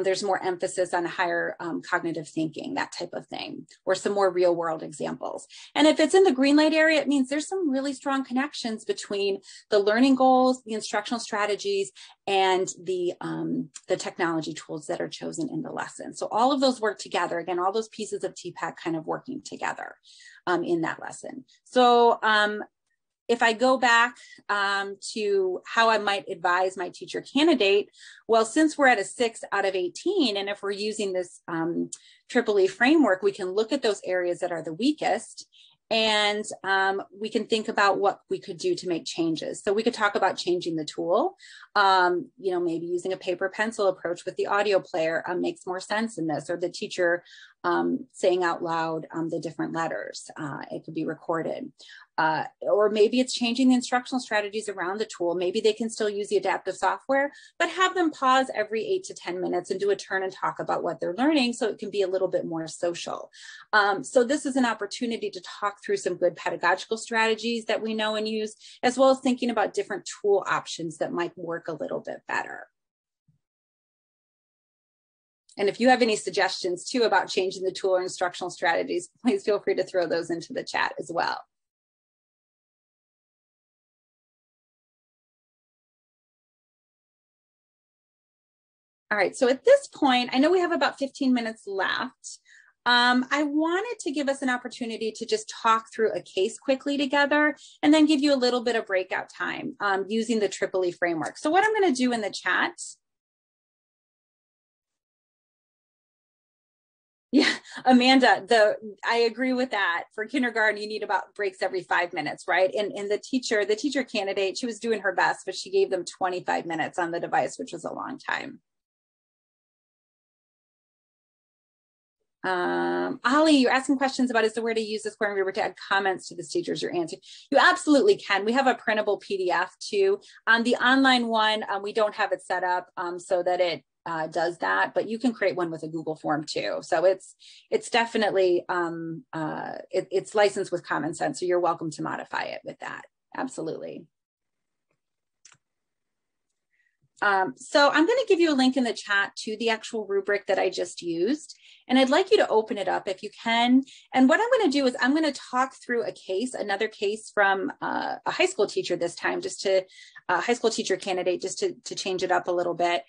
there's more emphasis on higher cognitive thinking, that type of thing, or some more real world examples. And if it's in the green light area, it means there's some really strong connections between the learning goals, the instructional strategies, and the technology tools that are chosen in the lesson. So all of those work together. Again, all those pieces of TPACK kind of working together in that lesson. So if I go back to how I might advise my teacher candidate, well, since we're at a 6 out of 18, and if we're using this EEE framework, we can look at those areas that are the weakest, and we can think about what we could do to make changes. So we could talk about changing the tool, maybe using a paper pencil approach with the audio player makes more sense in this, or the teacher saying out loud the different letters. It could be recorded. Or maybe it's changing the instructional strategies around the tool. Maybe they can still use the adaptive software, but have them pause every 8 to 10 minutes and do a turn and talk about what they're learning so it can be a little bit more social. So this is an opportunity to talk through some good pedagogical strategies that we know and use, as well as thinking about different tool options that might work a little bit better. And if you have any suggestions too about changing the tool or instructional strategies, please feel free to throw those into the chat as well. All right, so at this point, I know we have about 15 minutes left. I wanted to give us an opportunity to just talk through a case quickly together and then give you a little bit of breakout time using the EEE framework. So what I'm going to do in the chat. Yeah, Amanda, I agree with that. For kindergarten, you need about breaks every 5 minutes, right? And the teacher candidate, she was doing her best, but she gave them 25 minutes on the device, which was a long time. Holly, you're asking questions about is there a way to use this square and rubric to add comments to the teachers you're answering? You absolutely can. We have a printable PDF too. On the online one, we don't have it set up so that it does that, but you can create one with a Google form too. So it's definitely, it's licensed with Common Sense, so you're welcome to modify it with that. Absolutely. So I'm going to give you a link in the chat to the actual rubric that I just used, and I'd like you to open it up if you can. And what I'm going to do is I'm going to talk through a case, another case from a high school teacher this time, just to a high school teacher candidate, just to change it up a little bit.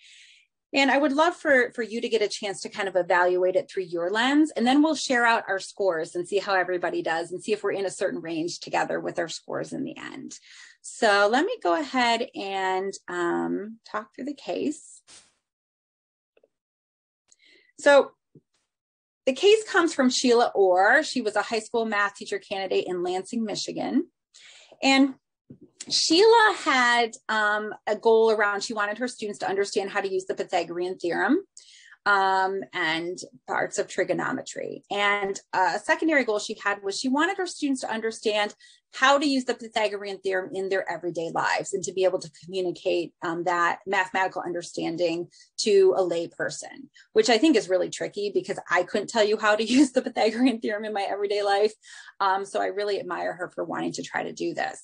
And I would love for you to get a chance to kind of evaluate it through your lens, and then we'll share out our scores and see how everybody does and see if we're in a certain range together with our scores in the end. So let me go ahead and talk through the case. So the case comes from Sheila Orr. She was a high school math teacher candidate in Lansing, Michigan. And Sheila had a goal around, she wanted her students to understand how to use the Pythagorean theorem and parts of trigonometry. And a secondary goal she had was she wanted her students to understand how to use the Pythagorean theorem in their everyday lives and to be able to communicate that mathematical understanding to a lay person, which I think is really tricky because I couldn't tell you how to use the Pythagorean theorem in my everyday life. So I really admire her for wanting to try to do this.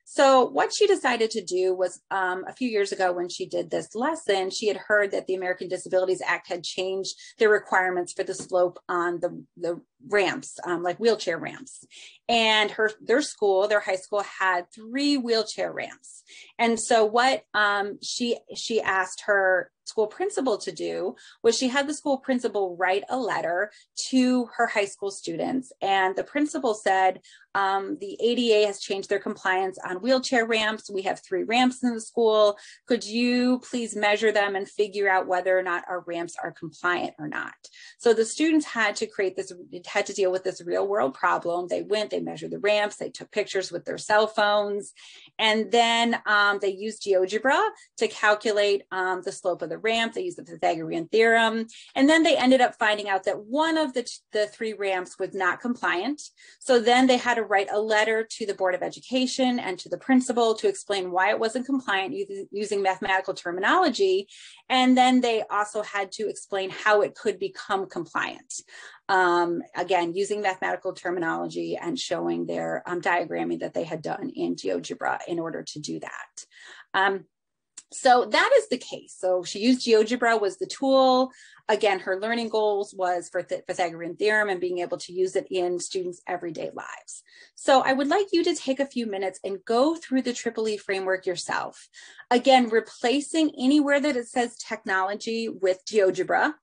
So what she decided to do was a few years ago when she did this lesson, she had heard that the American Disabilities Act had changed their requirements for the slope on the ramps, like wheelchair ramps. And their high school had 3 wheelchair ramps. And so what she asked her school principal to do was she had the school principal write a letter to her high school students. And the principal said, the ADA has changed their compliance on wheelchair ramps. We have 3 ramps in the school. Could you please measure them and figure out whether or not our ramps are compliant or not? So the students had to deal with this real world problem. They measured the ramps, they took pictures with their cell phones, and then they used GeoGebra to calculate the slope of the ramp. They used the Pythagorean theorem, and then they ended up finding out that one of the 3 ramps was not compliant. So then they had to write a letter to the Board of Education and to the principal to explain why it wasn't compliant using mathematical terminology. And then they also had to explain how it could become compliant. Again, using mathematical terminology and showing their diagramming that they had done in GeoGebra in order to do that. So that is the case. So she used GeoGebra was the tool. Again, her learning goals was for Pythagorean theorem and being able to use it in students' everyday lives. So I would like you to take a few minutes and go through the EEE framework yourself. Again, replacing anywhere that it says technology with GeoGebra,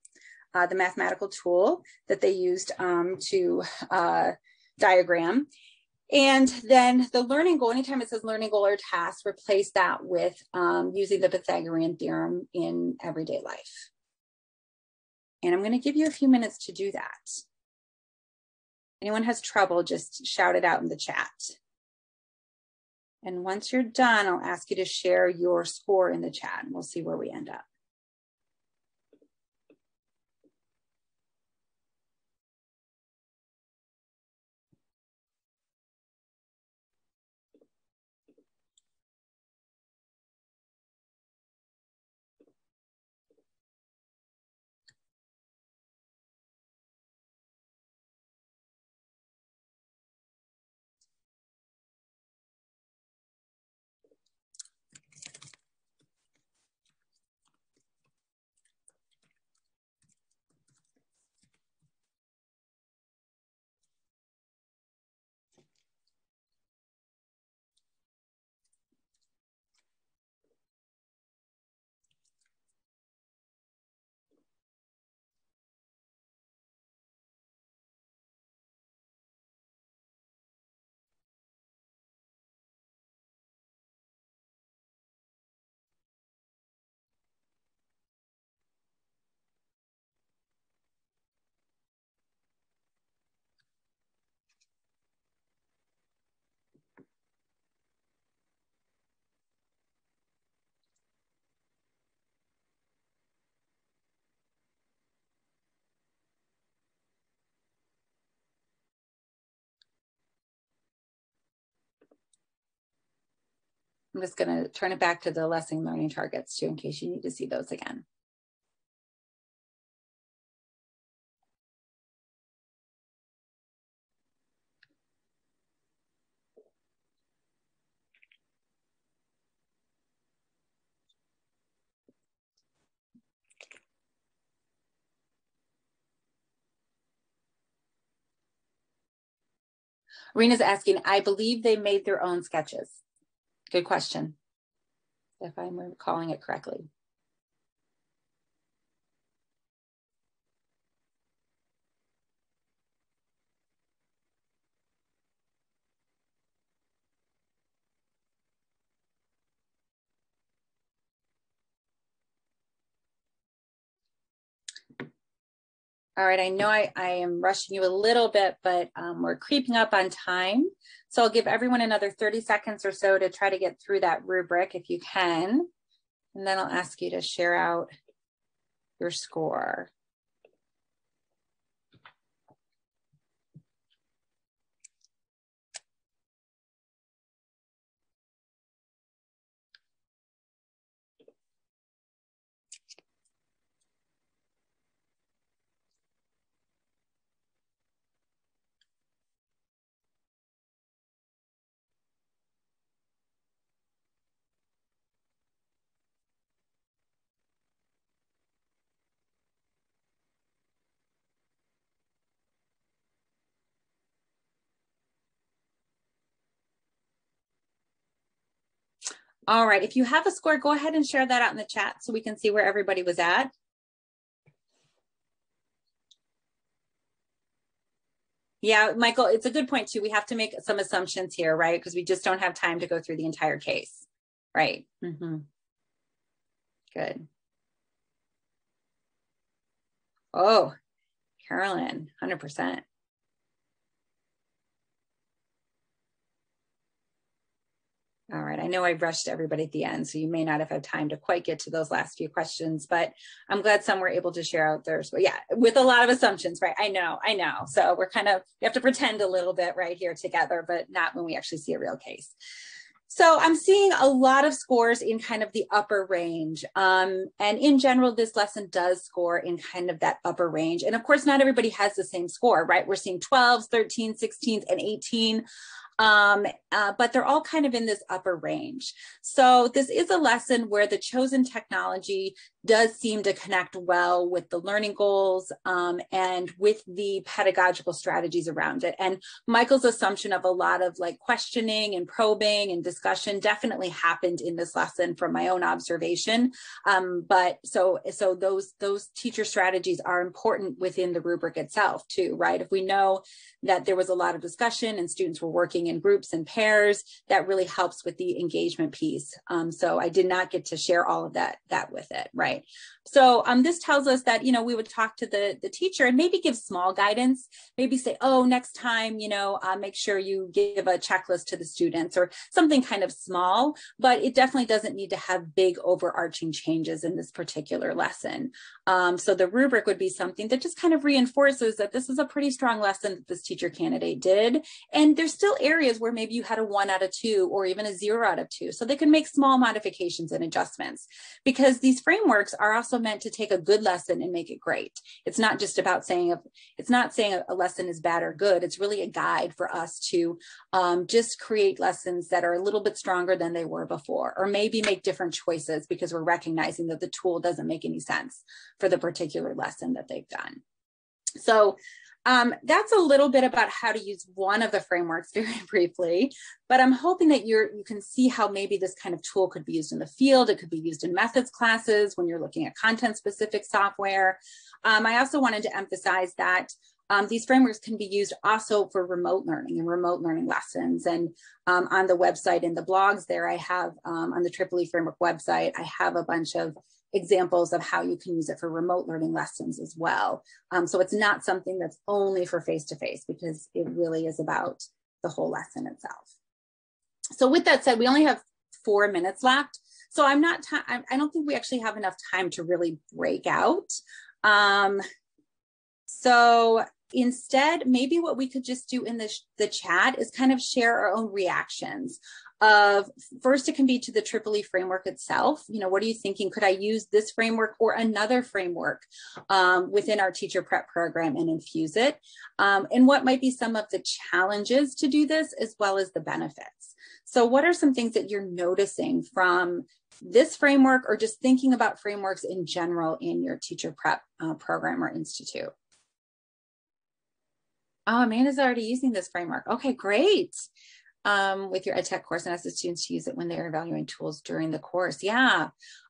the mathematical tool that they used to diagram. And then the learning goal, anytime it says learning goal or task, replace that with using the Pythagorean theorem in everyday life. And I'm going to give you a few minutes to do that. Anyone has trouble, just shout it out in the chat. And once you're done, I'll ask you to share your score in the chat and we'll see where we end up. I'm just going to turn it back to the lesson learning targets too, in case you need to see those again. Rena's asking, I believe they made their own sketches. Good question, if I'm recalling it correctly. All right, I know I am rushing you a little bit, but we're creeping up on time. So I'll give everyone another 30 seconds or so to try to get through that rubric if you can. And then I'll ask you to share out your score. All right, if you have a score, go ahead and share that out in the chat so we can see where everybody was at. Yeah, Michael, it's a good point too. We have to make some assumptions here, right? Because we just don't have time to go through the entire case, right? Mm-hmm. Good. Oh, Carolyn, 100%. All right, I know I rushed everybody at the end, so you may not have had time to quite get to those last few questions, but I'm glad some were able to share out theirs. But yeah, with a lot of assumptions, right? I know. So we're we have to pretend a little bit right here together, but not when we actually see a real case. So I'm seeing a lot of scores in kind of the upper range. And in general, this lesson does score in kind of that upper range. And of course, not everybody has the same score, right? We're seeing 12s, 13s, 16s, and 18. But they're all kind of in this upper range. So this is a lesson where the chosen technology does seem to connect well with the learning goals and with the pedagogical strategies around it. And Michael's assumption of a lot of like questioning and probing and discussion definitely happened in this lesson from my own observation. But so those teacher strategies are important within the rubric itself too, right? If we know that there was a lot of discussion and students were working in groups and pairs, that really helps with the engagement piece. So I did not get to share all of that with it, right? So this tells us that, we would talk to the teacher and maybe give small guidance, maybe say, oh, next time, make sure you give a checklist to the students or something kind of small, but it definitely doesn't need to have big overarching changes in this particular lesson. So the rubric would be something that just kind of reinforces that this is a pretty strong lesson that this teacher candidate did. And there's still areas where maybe you had a 1 out of 2 or even a 0 out of 2. So they can make small modifications and adjustments because these frameworks are also meant to take a good lesson and make it great. It's not just about saying, it's not saying a lesson is bad or good. It's really a guide for us to just create lessons that are a little bit stronger than they were before, or maybe make different choices because we're recognizing that the tool doesn't make any sense for the particular lesson that they've done. So that's a little bit about how to use one of the frameworks very briefly, but I'm hoping that you can see how maybe this kind of tool could be used in the field. It could be used in methods classes when you're looking at content specific software. I also wanted to emphasize that these frameworks can be used also for remote learning and remote learning lessons. And on the website and the blogs there, I have on the EEE framework website, I have a bunch of examples of how you can use it for remote learning lessons as well. So it's not something that's only for face-to-face because it really is about the whole lesson itself. So with that said, we only have 4 minutes left. So I don't think we actually have enough time to really break out. So instead, maybe what we could just do in the chat is kind of share our own reactions. of, first it can be to the EEE framework itself. You know, what are you thinking? Could I use this framework or another framework within our teacher prep program and infuse it? And what might be some of the challenges to do this, as well as the benefits? So what are some things that you're noticing from this framework, or just thinking about frameworks in general in your teacher prep program or institute? Oh, Amanda's already using this framework. Okay, great. With your EdTech course, and ask the students to use it when they're evaluating tools during the course. Yeah.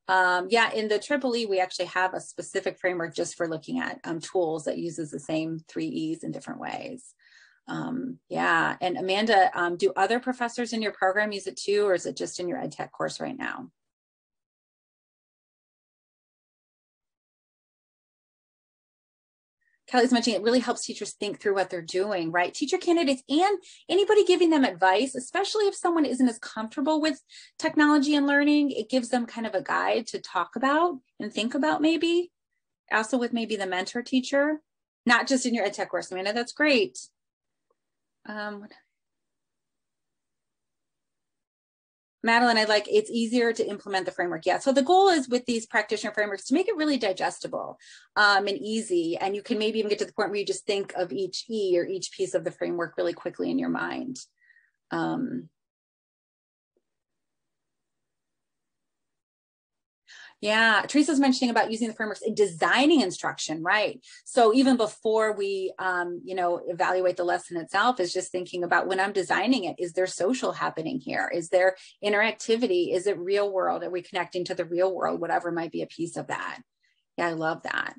Yeah, in the EEE, we actually have a specific framework just for looking at tools that uses the same 3 E's in different ways. Yeah, and Amanda, do other professors in your program use it too, or is it just in your EdTech course right now? Kelly's mentioning it really helps teachers think through what they're doing, right? Teacher candidates and anybody giving them advice, especially if someone isn't as comfortable with technology and learning, it gives them kind of a guide to talk about and think about, maybe. Also with maybe the mentor teacher, not just in your EdTech course. Amanda, that's great. Madeline, I like, it's easier to implement the framework. Yeah, so the goal is with these practitioner frameworks to make it really digestible and easy. And you can maybe even get to the point where you just think of each E or each piece of the framework really quickly in your mind. Yeah, Teresa's mentioning about using the frameworks in designing instruction, right? So even before we, you know, evaluate the lesson itself, is just thinking about, when I'm designing it, is there social happening here? Is there interactivity? Is it real world? Are we connecting to the real world? Whatever might be a piece of that. Yeah, I love that.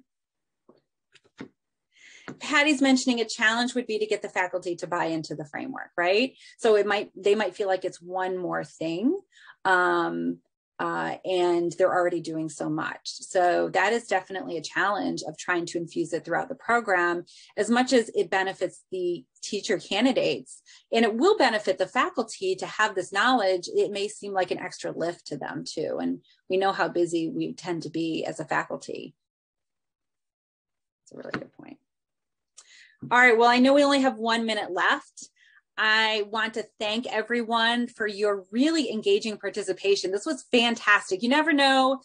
Patty's mentioning a challenge would be to get the faculty to buy into the framework, right? So they might feel like it's one more thing. And they're already doing so much. So that is definitely a challenge of trying to infuse it throughout the program, as much as it benefits the teacher candidates, and it will benefit the faculty to have this knowledge. It may seem like an extra lift to them too. And we know how busy we tend to be as a faculty. It's a really good point. All right, well, I know we only have 1 minute left. I want to thank everyone for your really engaging participation. This was fantastic. You never know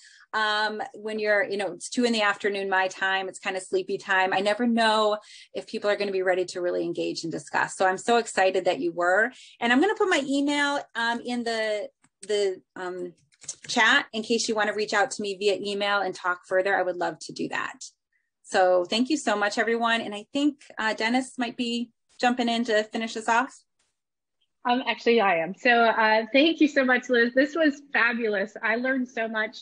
when you're, you know, it's 2 in the afternoon, my time, it's kind of sleepy time. I never know if people are going to be ready to really engage and discuss. So I'm so excited that you were. And I'm going to put my email in the chat in case you want to reach out to me via email and talk further. I would love to do that. So thank you so much, everyone. And I think Dennis might be jumping in to finish this off. Actually, I am. So thank you so much, Liz. This was fabulous. I learned so much.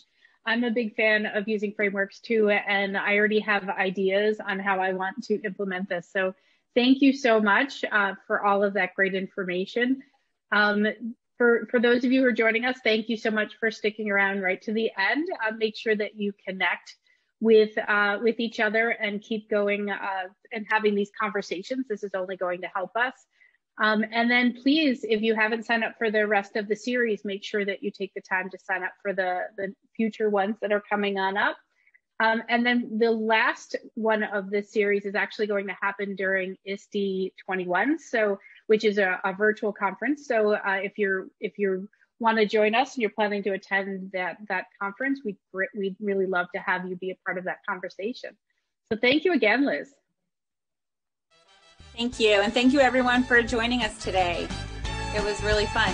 I'm a big fan of using frameworks too, and I already have ideas on how I want to implement this. So thank you so much for all of that great information. For those of you who are joining us, thank you so much for sticking around right to the end. Make sure that you connect with each other and keep going and having these conversations. This is only going to help us. And then please, if you haven't signed up for the rest of the series, make sure that you take the time to sign up for the future ones that are coming on up. And then the last one of this series is actually going to happen during ISTE 21, so which is a virtual conference. So if you want to join us and you're planning to attend that conference, we'd really love to have you be a part of that conversation. So thank you again, Liz. Thank you. And thank you everyone for joining us today. It was really fun.